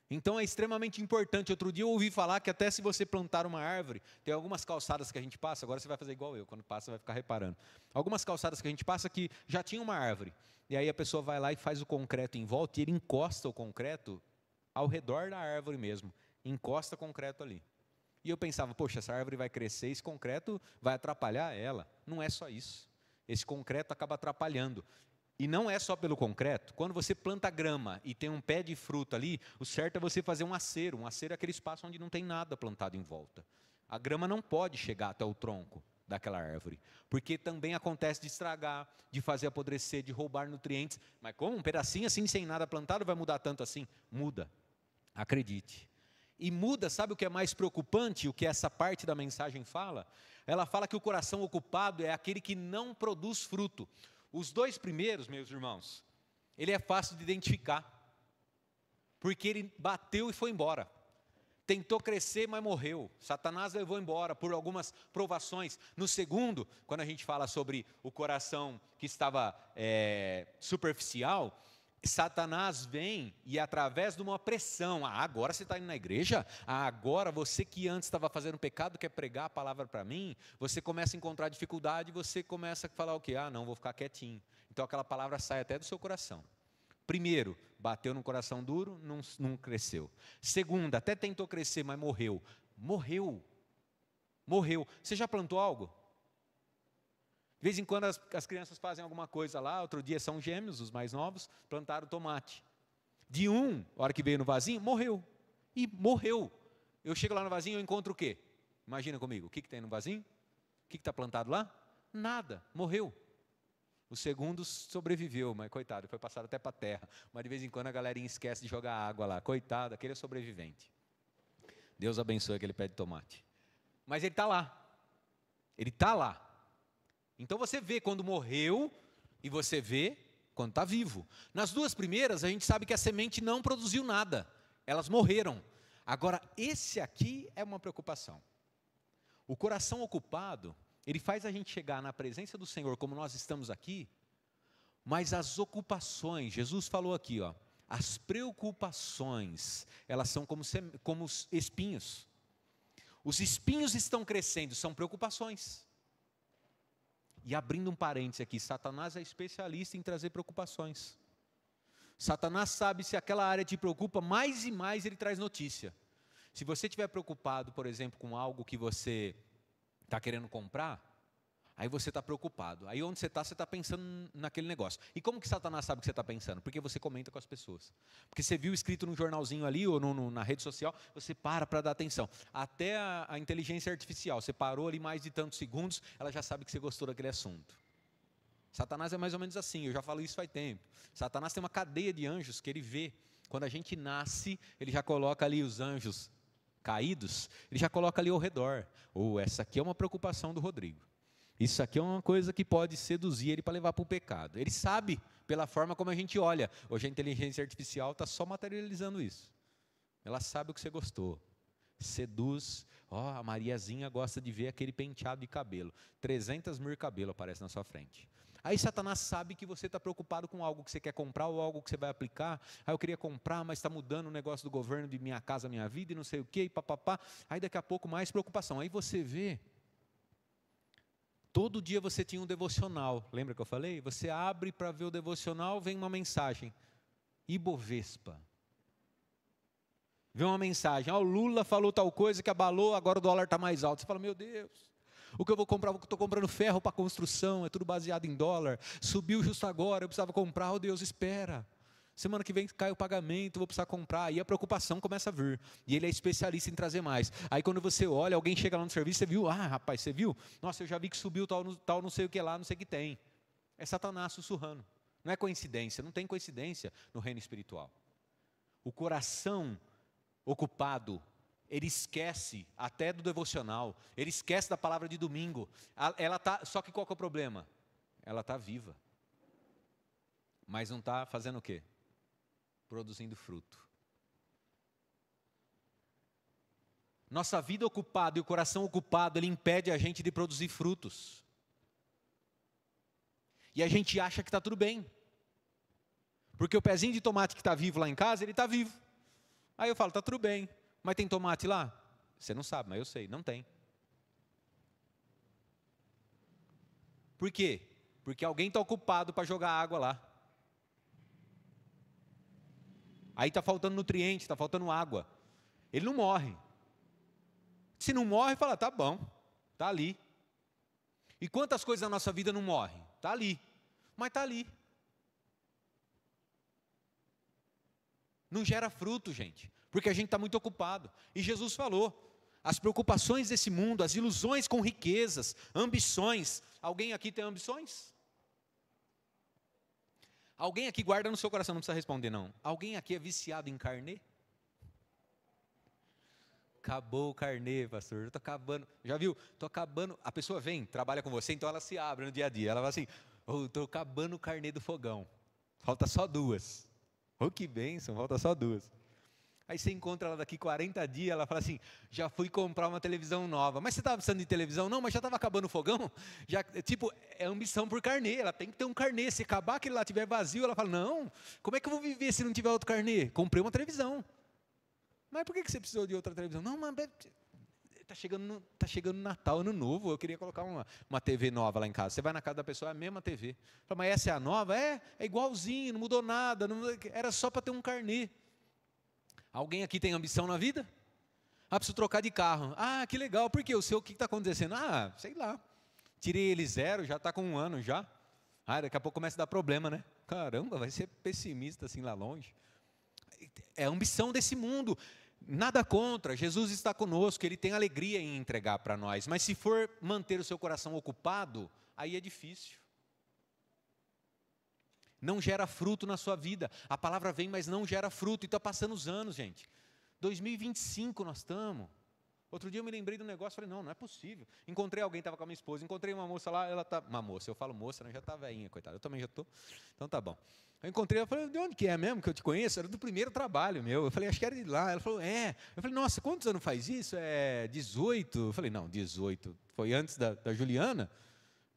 Speaker 1: Então é extremamente importante. Outro dia eu ouvi falar que até se você plantar uma árvore, tem algumas calçadas que a gente passa, agora você vai fazer igual eu, quando passa vai ficar reparando. Algumas calçadas que a gente passa que já tinha uma árvore, e aí a pessoa vai lá e faz o concreto em volta, e ele encosta o concreto ao redor da árvore mesmo, encosta o concreto ali. E eu pensava, poxa, essa árvore vai crescer, esse concreto vai atrapalhar ela. Não é só isso, esse concreto acaba atrapalhando. E não é só pelo concreto. Quando você planta grama e tem um pé de fruta ali, o certo é você fazer um aceiro. Um aceiro é aquele espaço onde não tem nada plantado em volta. A grama não pode chegar até o tronco daquela árvore, porque também acontece de estragar, de fazer apodrecer, de roubar nutrientes. Mas como um pedacinho assim, sem nada plantado, vai mudar tanto assim? Muda, acredite. E muda, sabe o que é mais preocupante, o que essa parte da mensagem fala? Ela fala que o coração ocupado é aquele que não produz fruto. Os 2 primeiros, meus irmãos, ele é fácil de identificar, porque ele bateu e foi embora. Tentou crescer, mas morreu. Satanás levou embora por algumas provações. No segundo, quando a gente fala sobre o coração que estava superficial, Satanás vem e através de uma pressão, agora você está indo na igreja, agora você que antes estava fazendo pecado quer pregar a palavra para mim, você começa a encontrar dificuldade, você começa a falar o quê? Não, vou ficar quietinho. Então aquela palavra sai até do seu coração. Primeiro, bateu no coração duro, não cresceu. Segundo, até tentou crescer, mas morreu. Morreu. Você já plantou algo? De vez em quando as crianças fazem alguma coisa lá, outro dia são gêmeos, os mais novos, plantaram tomate. De a hora que veio no vasinho, morreu. E morreu. Eu chego lá no vasinho e encontro o quê? Imagina comigo, o que tem no vasinho? O que está plantado lá? Nada, morreu. O segundo sobreviveu, mas coitado, foi passado até para a terra. Mas de vez em quando a galerinha esquece de jogar água lá. Coitado, aquele é sobrevivente. Deus abençoe aquele pé de tomate. Mas ele está lá. Ele está lá. Então você vê quando morreu e você vê quando está vivo. Nas 2 primeiras a gente sabe que a semente não produziu nada, elas morreram. Agora esse aqui é uma preocupação. O coração ocupado, ele faz a gente chegar na presença do Senhor como nós estamos aqui, mas as ocupações, Jesus falou aqui, as preocupações, elas são como os espinhos. Os espinhos estão crescendo, são preocupações. E abrindo um parênteses aqui, Satanás é especialista em trazer preocupações. Satanás sabe se aquela área te preocupa, mais e mais ele traz notícia. Se você estiver preocupado, por exemplo, com algo que você está querendo comprar, aí você está preocupado. Aí onde você está pensando naquele negócio. E como que Satanás sabe o que você está pensando? Porque você comenta com as pessoas. Porque você viu escrito num jornalzinho ali, ou na rede social, você para dar atenção. Até a inteligência artificial, você parou ali mais de tantos segundos, ela já sabe que você gostou daquele assunto. Satanás é mais ou menos assim, eu já falo isso faz tempo. Satanás tem uma cadeia de anjos que ele vê. Quando a gente nasce, ele já coloca ali os anjos caídos, ele já coloca ali ao redor. Essa aqui é uma preocupação do Rodrigo. Isso aqui é uma coisa que pode seduzir ele para levar para o pecado. Ele sabe pela forma como a gente olha. Hoje a inteligência artificial está só materializando isso. Ela sabe o que você gostou. Seduz. A Mariazinha gosta de ver aquele penteado de cabelo. 300 mil cabelos aparecem na sua frente. Aí Satanás sabe que você está preocupado com algo que você quer comprar ou algo que você vai aplicar. Eu queria comprar, mas está mudando o negócio do governo de minha casa, minha vida e não sei o quê, e papapá. Aí daqui a pouco mais preocupação. Aí você vê, todo dia você tinha um devocional. Lembra que eu falei? Você abre para ver o devocional, vem uma mensagem. Ibovespa. Vem uma mensagem. O Lula falou tal coisa que abalou, agora o dólar está mais alto. Você fala, meu Deus. O que eu vou comprar, estou comprando ferro para construção, é tudo baseado em dólar. Subiu justo agora, eu precisava comprar, Deus, espera. Semana que vem cai o pagamento, vou precisar comprar. Aí a preocupação começa a vir. E ele é especialista em trazer mais. Aí quando você olha, alguém chega lá no serviço, você viu? Rapaz, você viu? Nossa, eu já vi que subiu tal não sei o que lá, não sei o que tem. É Satanás sussurrando. Não é coincidência, não tem coincidência no reino espiritual. O coração ocupado, ele esquece até do devocional, ele esquece da palavra de domingo. Só que qual que é o problema? Ela está viva, mas não está fazendo o quê? Produzindo fruto. Nossa vida ocupada e o coração ocupado, ele impede a gente de produzir frutos. E a gente acha que está tudo bem. Porque o pezinho de tomate que está vivo lá em casa, ele está vivo. Aí eu falo, está tudo bem. Mas tem tomate lá? Você não sabe, mas eu sei, não tem. Por quê? Porque alguém está ocupado para jogar água lá. Aí está faltando nutriente, está faltando água. Ele não morre. Se não morre, fala, tá bom, está ali. E quantas coisas na nossa vida não morrem? Está ali, mas está ali. Não gera fruto, gente, porque a gente está muito ocupado. E Jesus falou, as preocupações desse mundo, as ilusões com riquezas, ambições. Alguém aqui tem ambições? Alguém aqui guarda no seu coração, não precisa responder não. Alguém aqui é viciado em carnê? Acabou o carnê, pastor, eu estou acabando. Já viu? Estou acabando. A pessoa vem, trabalha com você, então ela se abre no dia a dia. Ela fala assim, estou acabando o carnê do fogão. Falta só 2. Que bênção, falta só 2. Aí você encontra ela daqui 40 dias, ela fala assim, já fui comprar uma televisão nova. Mas você estava precisando de televisão? Não, mas já estava acabando o fogão? Já, é ambição por carnê, ela tem que ter um carnê. Se acabar aquele lá estiver vazio, ela fala, não, como é que eu vou viver se não tiver outro carnê? Comprei uma televisão. Mas por que você precisou de outra televisão? Não, mas está chegando Natal, Ano Novo, eu queria colocar uma TV nova lá em casa. Você vai na casa da pessoa, é a mesma TV. Fala, mas essa é a nova? É igualzinho, não mudou nada, era só para ter um carnê. Alguém aqui tem ambição na vida? Preciso trocar de carro. Que legal, por quê? O seu, o que está acontecendo? Sei lá, tirei ele 0, já está com 1 ano já. Daqui a pouco começa a dar problema, né? Caramba, vai ser pessimista assim lá longe. É a ambição desse mundo. Nada contra, Jesus está conosco, Ele tem alegria em entregar para nós, mas se for manter o seu coração ocupado, aí é difícil. Não gera fruto na sua vida, a palavra vem, mas não gera fruto, e está passando os anos, gente. 2025 nós estamos. Outro dia eu me lembrei de um negócio, falei, não é possível. Encontrei alguém, estava com a minha esposa, encontrei uma moça lá, ela está, uma moça, eu falo moça, já está velhinha, coitada, eu também já estou, então tá bom. Eu encontrei, eu falei, de onde que é mesmo que eu te conheço? Era do primeiro trabalho meu. Eu falei, acho que era de lá. Ela falou, é. Eu falei, nossa, quantos anos faz isso? 18. Eu falei, não, 18. Foi antes da Juliana?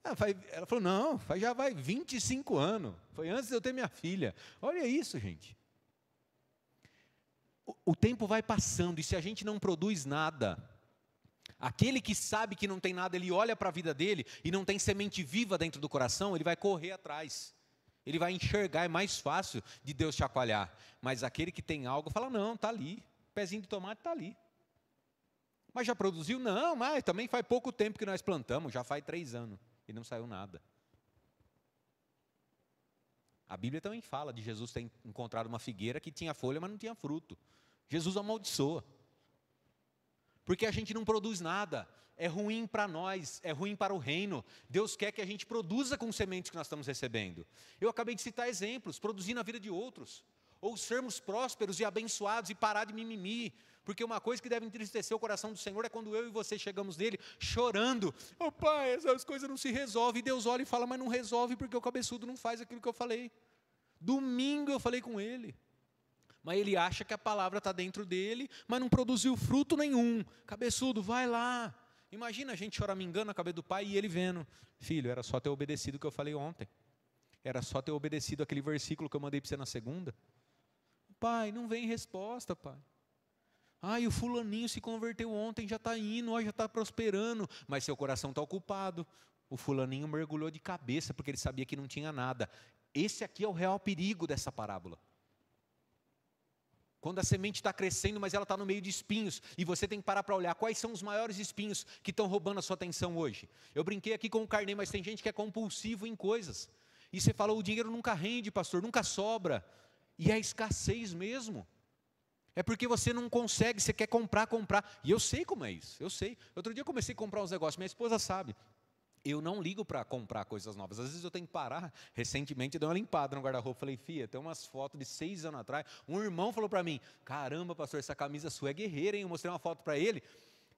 Speaker 1: Ela falou, não, já vai 25 anos. Foi antes de eu ter minha filha. Olha isso, gente. O tempo vai passando e se a gente não produz nada, aquele que sabe que não tem nada, ele olha para a vida dele e não tem semente viva dentro do coração, ele vai correr atrás. Ele vai enxergar, é mais fácil de Deus chacoalhar. Mas aquele que tem algo, fala, não, está ali. Pezinho de tomate está ali. Mas já produziu? Não, mas também faz pouco tempo que nós plantamos, já faz 3 anos. E não saiu nada. A Bíblia também fala de Jesus ter encontrado uma figueira que tinha folha, mas não tinha fruto. Jesus amaldiçoa. Porque a gente não produz nada. É ruim para nós, é ruim para o reino. Deus quer que a gente produza com sementes que nós estamos recebendo. Eu acabei de citar exemplos, produzir na vida de outros. Ou sermos prósperos e abençoados e parar de mimimi. Porque uma coisa que deve entristecer o coração do Senhor é quando eu e você chegamos nele chorando. Oh pai, essas coisas não se resolvem. E Deus olha e fala, mas não resolve porque o cabeçudo não faz aquilo que eu falei. Domingo eu falei com ele. Mas ele acha que a palavra está dentro dele, mas não produziu fruto nenhum. Cabeçudo, vai lá. Imagina a gente choramingando na cabeça do pai e ele vendo. Filho, era só ter obedecido o que eu falei ontem. Era só ter obedecido aquele versículo que eu mandei para você na segunda. Pai, não vem resposta, pai. Ai, o fulaninho se converteu ontem, já está indo, ó, já está prosperando. Mas seu coração está ocupado. O fulaninho mergulhou de cabeça, porque ele sabia que não tinha nada. Esse aqui é o real perigo dessa parábola. Quando a semente está crescendo, mas ela está no meio de espinhos, e você tem que parar para olhar quais são os maiores espinhos que estão roubando a sua atenção hoje. Eu brinquei aqui com o Carnê, mas tem gente que é compulsivo em coisas. E você fala, o dinheiro nunca rende, pastor, nunca sobra. E é escassez mesmo. É porque você não consegue, você quer comprar. E eu sei como é isso, eu sei. Outro dia eu comecei a comprar uns negócios, minha esposa sabe. Eu não ligo para comprar coisas novas. Às vezes eu tenho que parar. Recentemente eu dei uma limpada no guarda-roupa. Falei, filha, tem umas fotos de 6 anos atrás. Um irmão falou para mim, caramba, pastor, essa camisa sua é guerreira, hein? Eu mostrei uma foto para ele,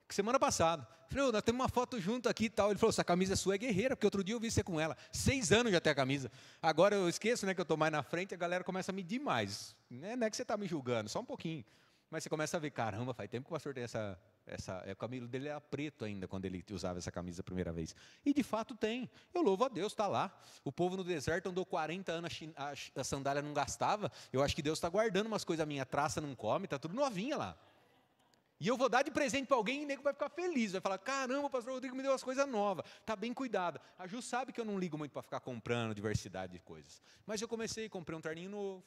Speaker 1: semana passada. Falei, nós temos uma foto junto aqui e tal. Ele falou, essa camisa sua é guerreira, porque outro dia eu vi você com ela. 6 anos já tem a camisa. Agora eu esqueço, né, que eu estou mais na frente, a galera começa a medir mais. Não é que você está me julgando, só um pouquinho. Mas você começa a ver, caramba, faz tempo que o pastor tem o cabelo dele era preto ainda quando ele usava essa camisa a primeira vez. E de fato tem. Eu louvo a Deus, está lá. O povo no deserto andou 40 anos, a sandália não gastava. Eu acho que Deus está guardando umas coisas minhas. A traça não come, está tudo novinha lá. E eu vou dar de presente para alguém e o nego vai ficar feliz. Vai falar, caramba, o pastor Rodrigo me deu umas coisas novas. Está bem cuidado. A Ju sabe que eu não ligo muito para ficar comprando diversidade de coisas. Mas eu comprei um terninho novo.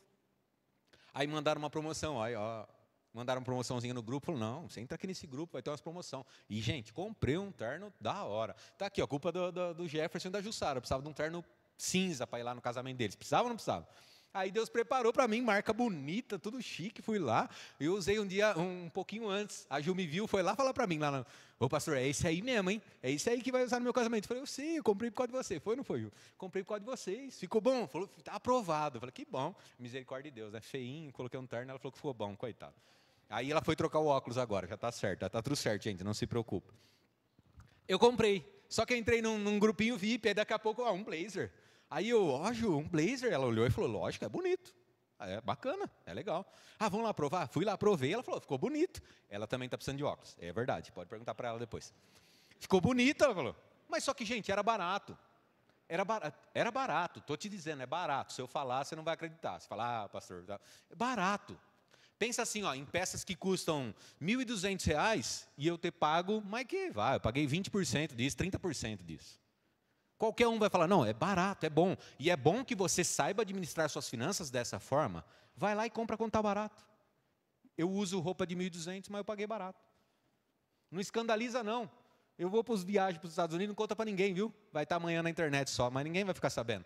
Speaker 1: Aí mandaram uma promoção, ó. Mandaram uma promoçãozinha no grupo, falou, não, você entra aqui nesse grupo, vai ter umas promoção. E, gente, comprei um terno da hora. Está aqui, ó, culpa do Jefferson e da Jussara, eu precisava de um terno cinza para ir lá no casamento deles. Precisava ou não precisava? Aí Deus preparou para mim, marca bonita, tudo chique, fui lá. Eu usei um dia, um pouquinho antes, a Ju me viu, foi lá falar para mim, lá no, ô pastor, é esse aí mesmo, hein? É esse aí que vai usar no meu casamento. Eu falei, eu sei, eu comprei por causa de você. Foi ou não foi, Ju? Comprei por causa de vocês. Ficou bom? Falou, está aprovado. Eu falei, que bom, misericórdia de Deus, né? Feinho, coloquei um terno, ela falou que ficou bom, coitado. Aí ela foi trocar o óculos agora, já está certo, já está tudo certo, gente, não se preocupa. Eu comprei, só que eu entrei num grupinho VIP, aí daqui a pouco, um blazer. Aí eu, ó, Ju, um blazer, ela olhou e falou, lógico, é bonito, é bacana, é legal. Vamos lá provar? Fui lá, provei, ela falou, ficou bonito. Ela também está precisando de óculos, é verdade, pode perguntar para ela depois. Ficou bonito, ela falou, mas só que, gente, era barato. Era barato, estou te dizendo, é barato. Se eu falar, você não vai acreditar. Você fala, pastor, é barato. Pensa assim, ó, em peças que custam R$ 1.200 e eu ter pago, mas que vai, eu paguei 20% disso, 30% disso. Qualquer um vai falar, não, é barato, é bom. E é bom que você saiba administrar suas finanças dessa forma. Vai lá e compra quando está barato. Eu uso roupa de 1.200, mas eu paguei barato. Não escandaliza, não. Eu vou para os viagens para os Estados Unidos, não conta para ninguém, viu? Vai estar amanhã na internet só, mas ninguém vai ficar sabendo.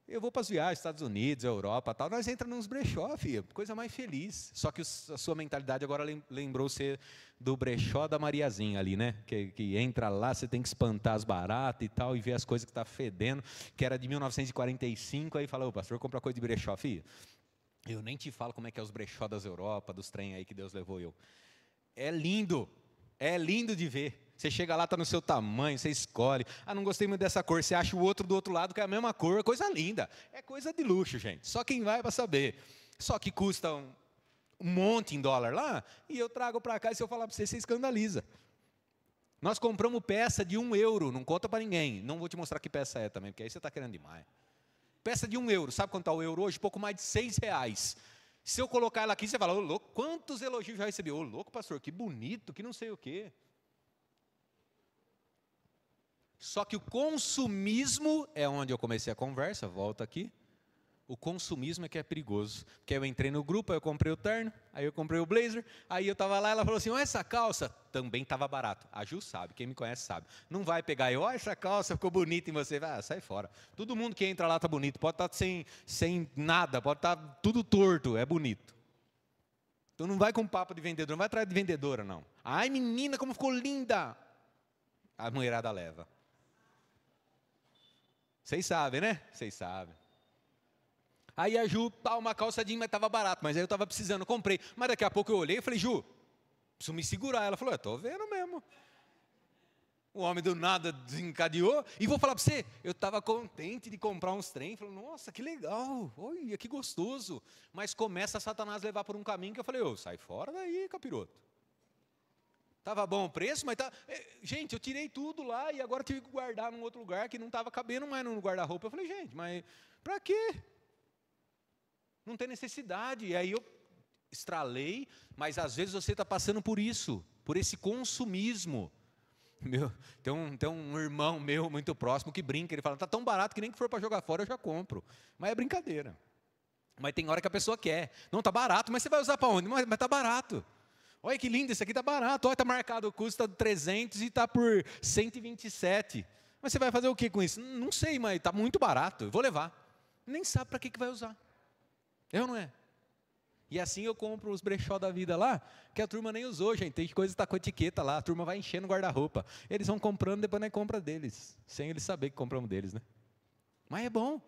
Speaker 1: Eu vou para as viagens, Estados Unidos, Europa, tal. Nós entramos nos brechó, filho, coisa mais feliz. Só que a sua mentalidade agora lembrou ser do brechó da Mariazinha ali, né? Que entra lá, você tem que espantar as baratas e tal, e ver as coisas que está fedendo, que era de 1945, aí fala, ô pastor, compra coisa de brechó, filho. Eu nem te falo como é que é os brechó das Europa, dos trem aí que Deus levou eu. É lindo de ver. Você chega lá, está no seu tamanho, você escolhe. Não gostei muito dessa cor. Você acha o outro do outro lado que é a mesma cor. Coisa linda. É coisa de luxo, gente. Só quem vai para saber. Só que custa um monte em dólar lá. E eu trago para cá e se eu falar para você, você escandaliza. Nós compramos peça de €1. Não conta para ninguém. Não vou te mostrar que peça é também, porque aí você está querendo demais. Peça de €1. Sabe quanto está o euro hoje? Pouco mais de R$6. Se eu colocar ela aqui, você fala, ô louco, quantos elogios já recebi? Ô louco, pastor, que bonito, que não sei o quê. Só que o consumismo é onde eu comecei a conversa, volta aqui. O consumismo é que é perigoso. Porque eu entrei no grupo, aí eu comprei o terno, aí eu comprei o blazer, aí eu estava lá, ela falou assim, essa calça também estava barato. A Ju sabe, quem me conhece sabe. Não vai pegar eu, essa calça ficou bonita em você. Vai, sai fora. Todo mundo que entra lá está bonito, pode estar sem nada, pode estar tudo torto, é bonito. Então não vai com papo de vendedor, não vai atrás de vendedora, não. Ai, menina, como ficou linda. A mulherada leva. Vocês sabem, né? Vocês sabem. Aí a Ju, uma calça jeans, mas estava barato, mas aí eu estava precisando, comprei. Mas daqui a pouco eu olhei e falei, Ju, preciso me segurar. Ela falou, estou vendo mesmo. O homem do nada desencadeou. E vou falar para você, eu estava contente de comprar uns trem. Falei, nossa, que legal, olha, que gostoso. Mas começa a Satanás levar por um caminho que eu falei, sai fora daí, capiroto. Estava bom o preço, mas tá... Gente, eu tirei tudo lá e agora tive que guardar num outro lugar que não estava cabendo mais no guarda-roupa. Eu falei, gente, mas para quê? Não tem necessidade. E aí eu estralei, mas às vezes você está passando por isso, por esse consumismo. Tem um irmão meu muito próximo que brinca, ele fala, está tão barato que nem que for para jogar fora eu já compro. Mas é brincadeira. Mas tem hora que a pessoa quer. Não, está barato, mas você vai usar para onde? Mas está barato. Olha que lindo, esse aqui está barato. Olha, está marcado, custa 300 e está por 127. Mas você vai fazer o que com isso? Não sei, mas está muito barato, eu vou levar. Nem sabe para que vai usar. É ou não é? E assim eu compro os brechó da vida lá, que a turma nem usou, gente. Tem coisa que está com etiqueta lá, a turma vai enchendo o guarda-roupa. Eles vão comprando, depois nós compra deles, sem eles saber que compramos deles, né? Mas é bom.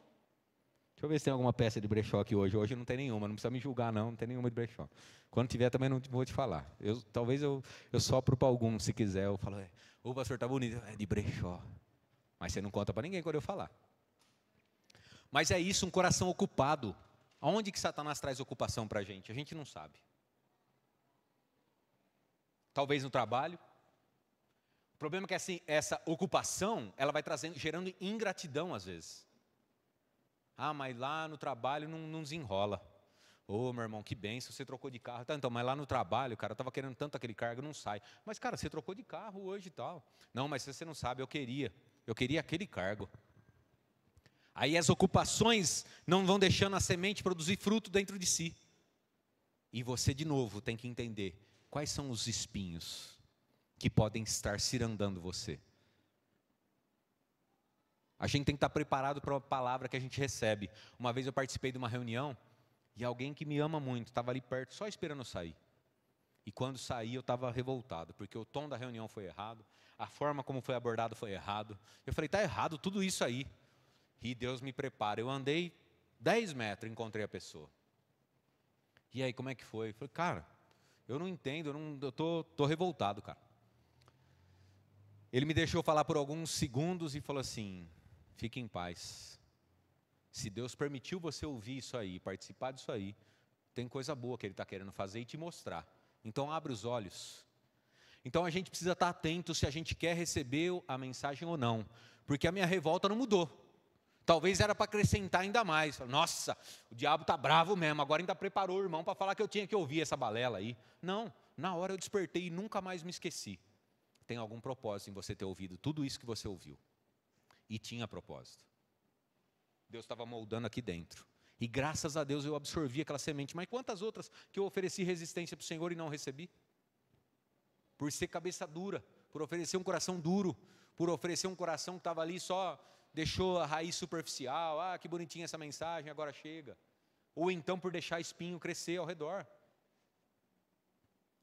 Speaker 1: Deixa eu ver se tem alguma peça de brechó aqui hoje. Hoje não tem nenhuma, não precisa me julgar não tem nenhuma de brechó. Quando tiver também não vou te falar. Talvez eu sopro para algum, se quiser. Eu falo, o pastor está bonito, é de brechó. Mas você não conta para ninguém quando eu falar. Mas é isso, um coração ocupado. Aonde que Satanás traz ocupação para a gente não sabe. Talvez no trabalho. O problema é que assim, essa ocupação, ela vai gerando ingratidão às vezes. Mas lá no trabalho não desenrola. Meu irmão, que bênção, você trocou de carro. Então, mas lá no trabalho, cara, eu estava querendo tanto aquele cargo, não sai. Mas, cara, você trocou de carro hoje e tal. Não, mas você não sabe, eu queria aquele cargo. Aí as ocupações não vão deixando a semente produzir fruto dentro de si. E você, de novo, tem que entender quais são os espinhos que podem estar cirandando você. A gente tem que estar preparado para a palavra que a gente recebe. Uma vez eu participei de uma reunião e alguém que me ama muito estava ali perto, só esperando eu sair. E quando saí eu estava revoltado, porque o tom da reunião foi errado, a forma como foi abordado foi errado. Eu falei, está errado tudo isso aí. E Deus me prepara. Eu andei 10 metros e encontrei a pessoa. E aí, como é que foi? Eu falei, cara, eu não entendo, eu tô revoltado, cara. Ele me deixou falar por alguns segundos e falou assim, fique em paz. Se Deus permitiu você ouvir isso aí, participar disso aí, tem coisa boa que Ele está querendo fazer e te mostrar. Então, abre os olhos. Então, a gente precisa estar atento se a gente quer receber a mensagem ou não. Porque a minha revolta não mudou. Talvez era para acrescentar ainda mais. Nossa, o diabo está bravo mesmo, agora ainda preparou o irmão para falar que eu tinha que ouvir essa balela aí. Não, na hora eu despertei e nunca mais me esqueci. Tem algum propósito em você ter ouvido tudo isso que você ouviu. E tinha propósito. Deus estava moldando aqui dentro. E graças a Deus eu absorvi aquela semente. Mas quantas outras que eu ofereci resistência para o Senhor e não recebi? Por ser cabeça dura, por oferecer um coração duro, por oferecer um coração que estava ali só... deixou a raiz superficial, que bonitinha essa mensagem, agora chega. Ou então por deixar espinho crescer ao redor.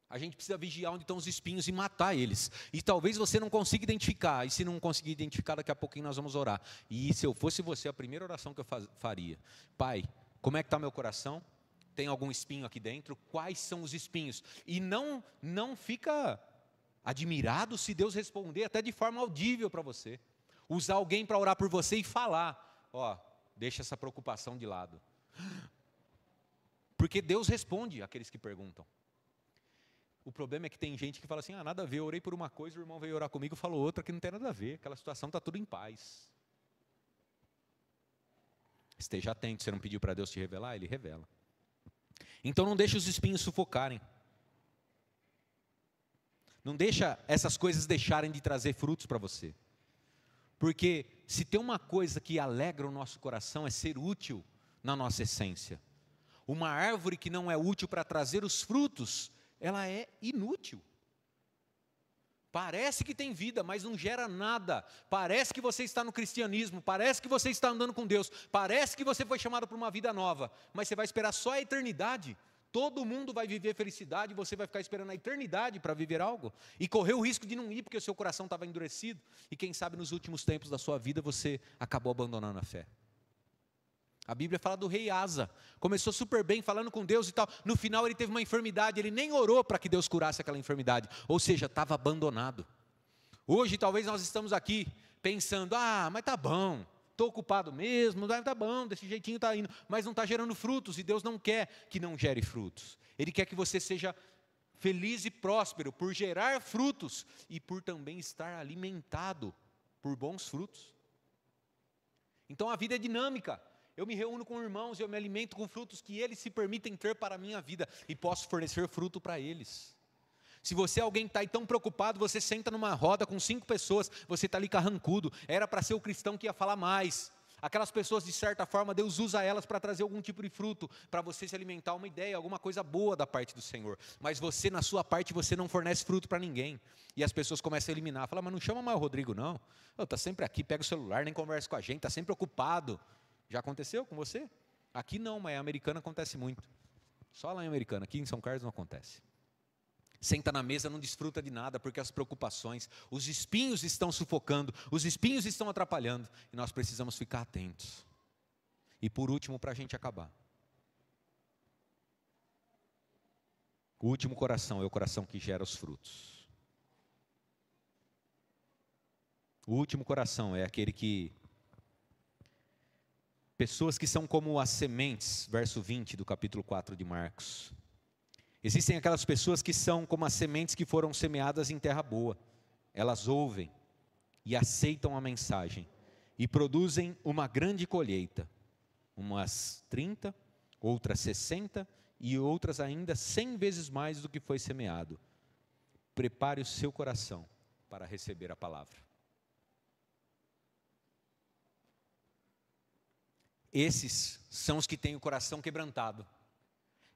Speaker 1: A gente precisa vigiar onde estão os espinhos e matar eles. E talvez você não consiga identificar, e se não conseguir identificar, daqui a pouquinho nós vamos orar. E se eu fosse você, a primeira oração que eu faria, Pai, como é que está meu coração? Tem algum espinho aqui dentro? Quais são os espinhos? E não fica admirado se Deus responder até de forma audível para você. Usar alguém para orar por você e falar, deixa essa preocupação de lado. Porque Deus responde àqueles que perguntam. O problema é que tem gente que fala assim, nada a ver, eu orei por uma coisa, o irmão veio orar comigo e falou outra que não tem nada a ver, aquela situação está tudo em paz. Esteja atento, você não pediu para Deus te revelar, Ele revela. Então não deixe os espinhos sufocarem. Não deixa essas coisas deixarem de trazer frutos para você. Porque se tem uma coisa que alegra o nosso coração é ser útil na nossa essência. Uma árvore que não é útil para trazer os frutos, ela é inútil. Parece que tem vida, mas não gera nada. Parece que você está no cristianismo, parece que você está andando com Deus, parece que você foi chamado para uma vida nova, mas você vai esperar só a eternidade. Todo mundo vai viver felicidade, você vai ficar esperando a eternidade para viver algo, e correr o risco de não ir, porque o seu coração estava endurecido, e quem sabe nos últimos tempos da sua vida você acabou abandonando a fé. A Bíblia fala do rei Asa, começou super bem, falando com Deus e tal, no final ele teve uma enfermidade, ele nem orou para que Deus curasse aquela enfermidade, ou seja, estava abandonado. Hoje talvez nós estamos aqui pensando, mas tá bom, estou ocupado mesmo, tá bom, desse jeitinho está indo, mas não está gerando frutos, e Deus não quer que não gere frutos, Ele quer que você seja feliz e próspero, por gerar frutos, e por também estar alimentado por bons frutos. Então a vida é dinâmica, eu me reúno com irmãos, eu me alimento com frutos que eles se permitem ter para a minha vida, e posso fornecer fruto para eles. Se você é alguém que está aí tão preocupado, você senta numa roda com 5 pessoas, você está ali carrancudo, era para ser o cristão que ia falar mais. Aquelas pessoas, de certa forma, Deus usa elas para trazer algum tipo de fruto, para você se alimentar uma ideia, alguma coisa boa da parte do Senhor. Mas você, na sua parte, você não fornece fruto para ninguém. E as pessoas começam a eliminar, falam, mas não chama mais o Rodrigo não, está sempre aqui, pega o celular, nem conversa com a gente, está sempre ocupado. Já aconteceu com você? Aqui não, mas em Americana acontece muito. Só lá em Americana, aqui em São Carlos não acontece. Senta na mesa, não desfruta de nada, porque as preocupações, os espinhos estão sufocando, os espinhos estão atrapalhando, e nós precisamos ficar atentos. E por último, para a gente acabar. O último coração é o coração que gera os frutos. O último coração é aquele que... Pessoas que são como as sementes, verso 20 do capítulo 4 de Marcos. Existem aquelas pessoas que são como as sementes que foram semeadas em terra boa. Elas ouvem e aceitam a mensagem e produzem uma grande colheita. Umas 30, outras 60 e outras ainda 100 vezes mais do que foi semeado. Prepare o seu coração para receber a palavra. Esses são os que têm o coração quebrantado.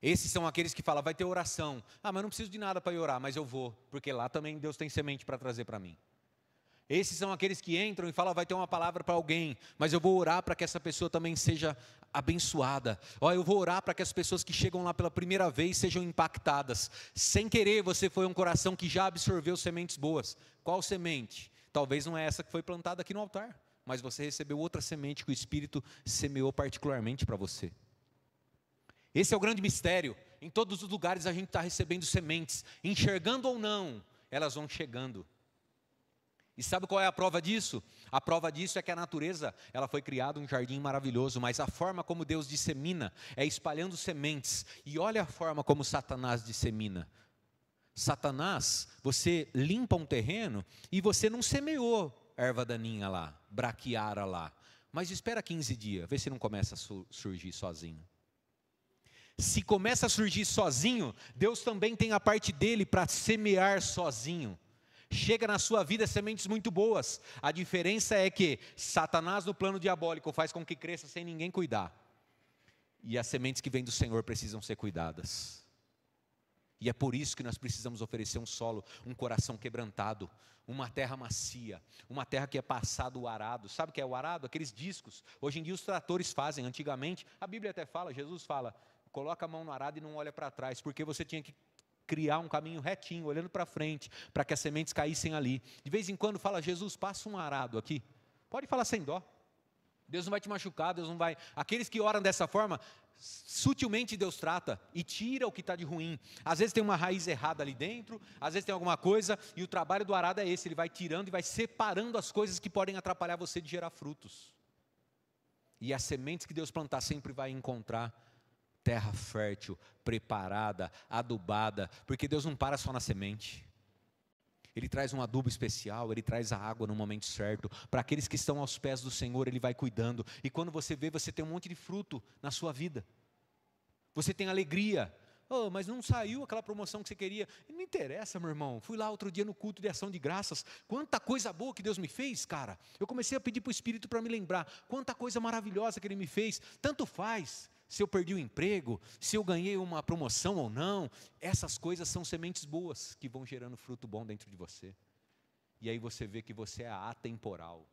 Speaker 1: Esses são aqueles que falam, vai ter oração. Mas não preciso de nada para ir orar, mas eu vou, porque lá também Deus tem semente para trazer para mim. Esses são aqueles que entram e falam, vai ter uma palavra para alguém, mas eu vou orar para que essa pessoa também seja abençoada. Eu vou orar para que as pessoas que chegam lá pela primeira vez sejam impactadas. Sem querer, você foi um coração que já absorveu sementes boas. Qual semente? Talvez não é essa que foi plantada aqui no altar, mas você recebeu outra semente que o Espírito semeou particularmente para você. Esse é o grande mistério. Em todos os lugares a gente está recebendo sementes, enxergando ou não, elas vão chegando. E sabe qual é a prova disso? A prova disso é que a natureza, ela foi criada um jardim maravilhoso, mas a forma como Deus dissemina é espalhando sementes. E olha a forma como Satanás dissemina. Satanás, você limpa um terreno e você não semeou erva daninha lá, braquiara lá, mas espera 15 dias, vê se não começa a surgir sozinho. Se começa a surgir sozinho, Deus também tem a parte dele para semear sozinho. Chega na sua vida sementes muito boas. A diferença é que Satanás no plano diabólico faz com que cresça sem ninguém cuidar. E as sementes que vêm do Senhor precisam ser cuidadas. E é por isso que nós precisamos oferecer um solo, um coração quebrantado, uma terra macia, uma terra que é passado o arado. Sabe o que é o arado? Aqueles discos. Hoje em dia os tratores fazem, antigamente, a Bíblia até fala, Jesus fala, coloca a mão no arado e não olha para trás, porque você tinha que criar um caminho retinho, olhando para frente, para que as sementes caíssem ali. De vez em quando fala, Jesus, passa um arado aqui. Pode falar sem dó. Deus não vai te machucar, Deus não vai... Aqueles que oram dessa forma, sutilmente Deus trata e tira o que está de ruim. Às vezes tem uma raiz errada ali dentro, às vezes tem alguma coisa, e o trabalho do arado é esse, ele vai tirando e vai separando as coisas que podem atrapalhar você de gerar frutos. E as sementes que Deus plantar sempre vai encontrar terra fértil, preparada, adubada, porque Deus não para só na semente. Ele traz um adubo especial, Ele traz a água no momento certo. Para aqueles que estão aos pés do Senhor, Ele vai cuidando. E quando você vê, você tem um monte de fruto na sua vida. Você tem alegria, Oh, mas não saiu aquela promoção que você queria. Não interessa, meu irmão. Fui lá outro dia no culto de ação de graças. Quanta coisa boa que Deus me fez, cara. Eu comecei a pedir para o Espírito para me lembrar. Quanta coisa maravilhosa que Ele me fez. Tanto faz se eu perdi o emprego, se eu ganhei uma promoção ou não. Essas coisas são sementes boas que vão gerando fruto bom dentro de você. E aí você vê que você é atemporal.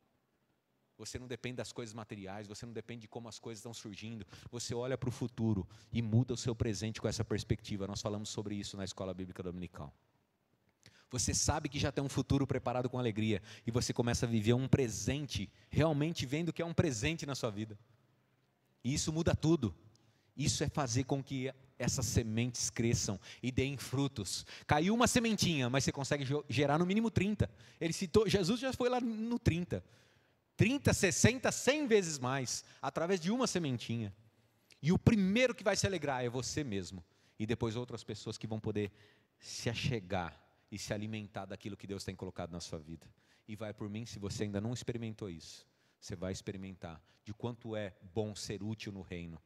Speaker 1: Você não depende das coisas materiais, você não depende de como as coisas estão surgindo. Você olha para o futuro e muda o seu presente com essa perspectiva. Nós falamos sobre isso na Escola Bíblica Dominical. Você sabe que já tem um futuro preparado com alegria. E você começa a viver um presente, realmente vendo que é um presente na sua vida. E isso muda tudo. Isso é fazer com que essas sementes cresçam e deem frutos. Caiu uma sementinha, mas você consegue gerar no mínimo 30. Ele citou, Jesus já foi lá no 30. 30, 60, 100 vezes mais, através de uma sementinha. E o primeiro que vai se alegrar é você mesmo. E depois outras pessoas que vão poder se achegar e se alimentar daquilo que Deus tem colocado na sua vida. E vai por mim, se você ainda não experimentou isso, você vai experimentar de quanto é bom ser útil no reino.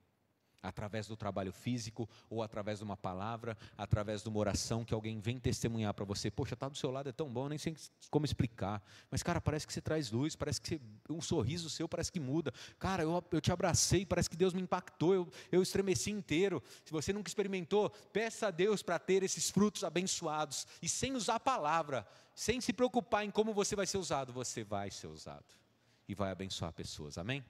Speaker 1: Através do trabalho físico, ou através de uma palavra, através de uma oração que alguém vem testemunhar para você. Poxa, estar do seu lado é tão bom, nem sei como explicar. Mas, cara, parece que você traz luz, parece que um sorriso seu parece que muda. Cara, eu te abracei, parece que Deus me impactou, eu estremeci inteiro. Se você nunca experimentou, peça a Deus para ter esses frutos abençoados. E sem usar a palavra, sem se preocupar em como você vai ser usado, você vai ser usado. E vai abençoar pessoas, amém?